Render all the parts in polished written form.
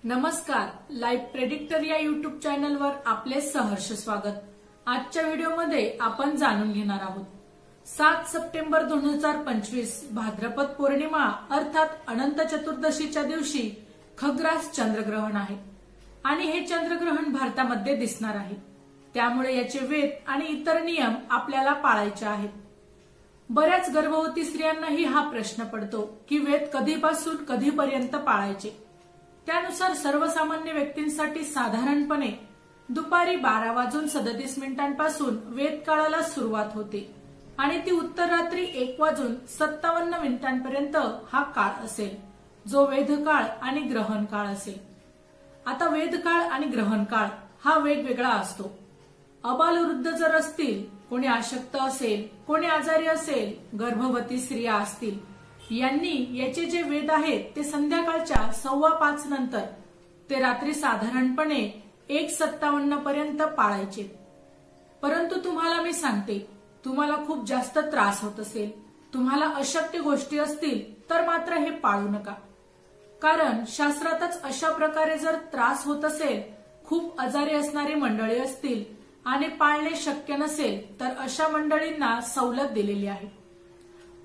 नमस्कार, live predictor या YouTube चॅनलवर आपले सहर्ष स्वागत। आजच्या व्हिडिओमध्ये आपण जाणून घेणार आहोत 7 सप्टेंबर 2025 भाद्रपद पौर्णिमा अर्थात अनंत चतुर्दशीच्या दिवशी खग्रास चंद्रग्रहण आहे आणि हे चंद्रग्रहण भारतामध्ये दिसणार आहे। त्यामुळे याचे वेद आणि इतर नियम आपल्याला पाळायचे आहेत। बऱ्याच गर्भवती स्त्रियांनाही हा प्रश्न पडतो की वेद कधीपासून कधीपर्यंत पाळायचे। त्यानुसार सर्वसामान्य व्यक्तींसाठी साधारणपणे दुपारी 12:37 वेद काळाला सुरुवात होते आणि ती उत्तर रात्री 1:57 हा काळ असेल, जो वेदकाळ आणि ग्रहण काळ असेल। आता वेदकाळ आणि ग्रहण काळ हा वेगवेगळा असतो। अबालवृद्ध जर असतील, कोणी अशक्त असेल, कोणी आजारी असेल, गर्भवती स्त्रिया असतील, यांनी याचे जे वेद आहेत ते संध्याकाळच्या 5:15 नंतर ते रात्री साधारणपणे 1:57 पाळायचे। परंतु तुम्हाला मी सांगते, तुम्हाला खूप जास्त त्रास होत असेल, तुम्हाला अशक्य गोष्टी असतील तर मात्र हे पाळू नका। कारण शास्त्रातच अशा प्रकारे जर त्रास होत असेल, खूप आजारी असणारी मंडळी असतील आणि पाळणे शक्य नसेल तर अशा मंडळींना सवलत दिलेली आहे।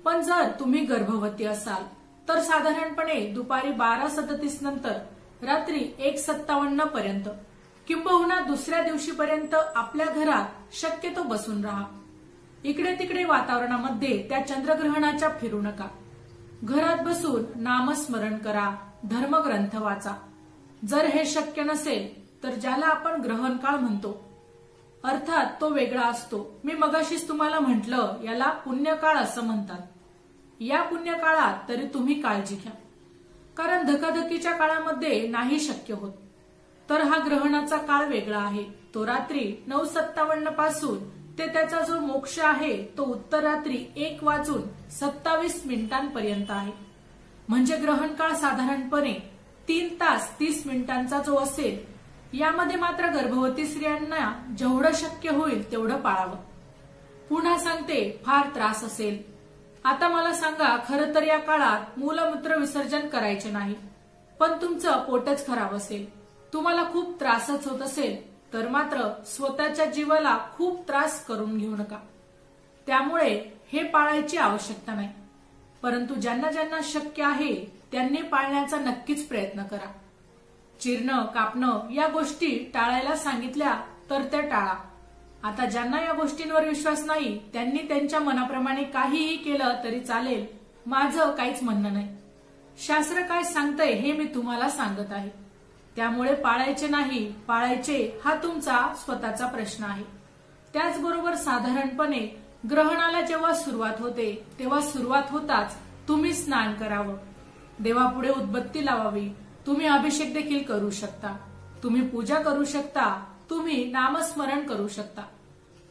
पण जर तुम्ही गर्भवती असाल तर साधारणपणे दुपारी 12:37 नंतर रात्री 1:57 किंबहुना दुसऱ्या दिवशीपर्यंत आपल्या घरात शक्यतो बसून राहा। इकडे तिकडे वातावरणामध्ये त्या चंद्रग्रहणाच्या फिरू नका। घरात बसून नामस्मरण करा, धर्मग्रंथ वाचा। जर हे शक्य नसेल तर ज्याला आपण ग्रहण काळ म्हणतो अर्थात तो वेगळा असतो। मी मगाशीच तुम्हाला म्हटलं, याला पुण्यकाळ असं म्हणतात। या पुण्यकाळात तरी तुम्ही काळजी घ्या, कारण धकाधकीच्या काळामध्ये नाही शक्य होत। तर हा ग्रहणाचा काळ वेगळा आहे। तो रात्री 9:57 पासून ते त्याचा जो मोक्ष आहे तो उत्तर रात्री 1:27 आहे। म्हणजे ग्रहण काळ साधारणपणे 3 तास 30 मिनिटांचा जो असेल, यामध्ये मात्र गर्भवती स्त्रियांना जेवढं शक्य होईल तेवढं पाळावं। पुन्हा सांगते, फार त्रास असेल, आता मला सांगा, खरं तर या काळात मूलमूत्र विसर्जन करायचे नाही, पण तुमचं पोटच खराब असेल, तुम्हाला खूप त्रासच होत असेल तर मात्र स्वतःच्या जीवाला खूप त्रास करून घेऊ नका। त्यामुळे हे पाळायची आवश्यकता नाही। परंतु ज्यांना ज्यांना शक्य आहे त्यांनी पाळण्याचा नक्कीच प्रयत्न करा। चिरणं, कापणं या गोष्टी टाळायला सांगितल्या तर त्या टाळा। आता ज्यांना या गोष्टींवर विश्वास नाही त्यांनी त्यांच्या मनाप्रमाणे काहीही केलं तरी चालेल, माझं काहीच म्हणणं नाही। शास्त्र काय सांगतंय हे मी तुम्हाला सांगत आहे। त्यामुळे पाळायचे नाही पाळायचे हा तुमचा स्वतःचा प्रश्न आहे। त्याचबरोबर साधारणपणे ग्रहणाला जेव्हा सुरुवात होते तेव्हा सुरुवात होताच तुम्ही स्नान करावं, देवापुढे उदबत्ती लावावी, तुम्ही अभिषेक देखील करू शकता, तुम्ही पूजा करू शकता, तुम्ही नामस्मरण करू शकता,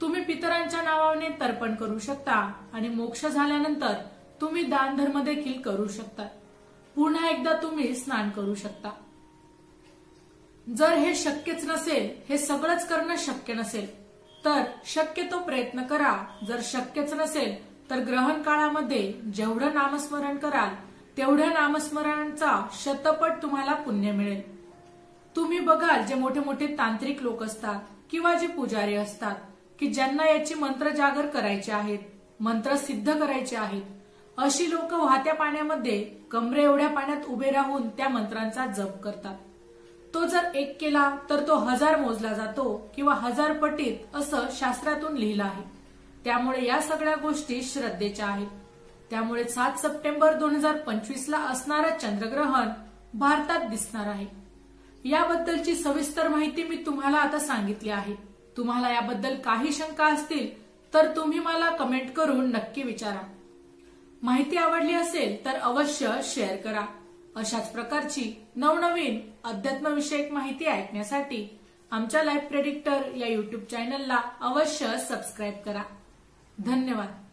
तुम्ही पितरांच्या नावाने तर्पण करू शकता आणि मोक्ष झाल्यानंतर तुम्ही दान धर्म देखील करू शकता। पुन्हा एकदा तुम्ही स्नान करू शकता। जर हे शक्यच नसेल, हे सगळंच करणं शक्य नसेल तर शक्यतो प्रयत्न करा। जर शक्यच नसेल तर ग्रहण काळामध्ये जेवढं नामस्मरण कराल तेवढ्या नामस्मरणाचा शतपट तुम्हाला पुण्य मिळेल। तुम्ही बघाल, जे मोठे मोठे तांत्रिक लोक असतात किंवा जे पुजारी असतात की ज्यांना याची मंत्र जागर करायचे आहेत, मंत्र सिद्ध करायचे आहेत, अशी लोक वाहत्या पाण्यामध्ये कमरे एवढ्या पाण्यात उभे राहून त्या मंत्रांचा जप करतात। तो जर 1 केला तर तो 1000 मोजला जातो किंवा 1000 पटीत असं शास्त्रातून लिहिलं आहे। त्यामुळे या सगळ्या गोष्टी श्रद्धेच्या आहेत। त्यामुळे 7 सप्टेंबर 2025 ला असणारं चंद्रग्रहण भारतात दिसणार आहे। याबद्दलची सविस्तर माहिती मी तुम्हाला आता सांगितली आहे। तुम्हाला याबद्दल काही शंका असतील तर तुम्ही मला कमेंट करून नक्की विचारा। माहिती आवडली असेल तर अवश्य शेअर करा। अशाच प्रकारची नवनवीन अध्यात्मविषयक माहिती ऐकण्यासाठी आमच्या लाईव्ह प्रेडिक्टर या युट्यूब चॅनलला अवश्य सबस्क्राईब करा। धन्यवाद।